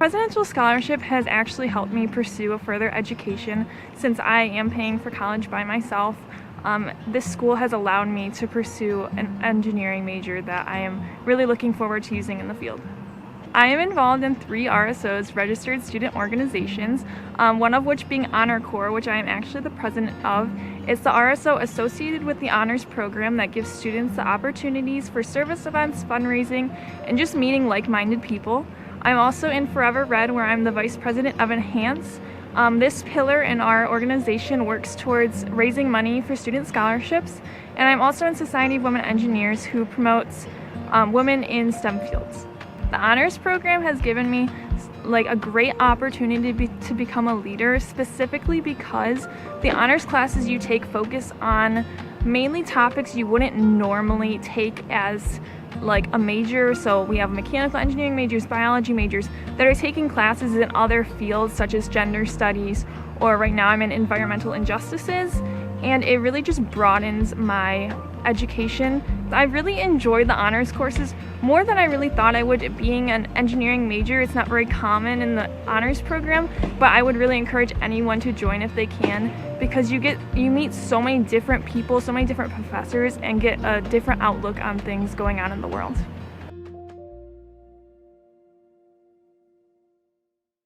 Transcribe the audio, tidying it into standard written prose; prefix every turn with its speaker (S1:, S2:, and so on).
S1: Presidential scholarship has actually helped me pursue a further education since I am paying for college by myself. This school has allowed me to pursue an engineering major that I am really looking forward to using in the field. I am involved in 3 RSOs, registered student organizations, one of which being Honor Corps, which I am actually the president of. It's the RSO associated with the honors program that gives students the opportunities for service events, fundraising, and just meeting like-minded people. I'm also in Forever Red, where I'm the vice president of Enhance. This pillar in our organization works towards raising money for student scholarships, and I'm also in Society of Women Engineers, who promotes women in STEM fields. The honors program has given me a great opportunity to become a leader, specifically because the honors classes you take focus on mainly topics you wouldn't normally take as a major. So we have mechanical engineering majors, biology majors that are taking classes in other fields such as gender studies, or right now I'm in environmental injustices, and it really just broadens my education. I really enjoyed the honors courses more than I really thought I would. Being an engineering major, it's not very common in the honors program, but I would really encourage anyone to join if they can, because you meet so many different people, so many different professors, and get a different outlook on things going on in the world.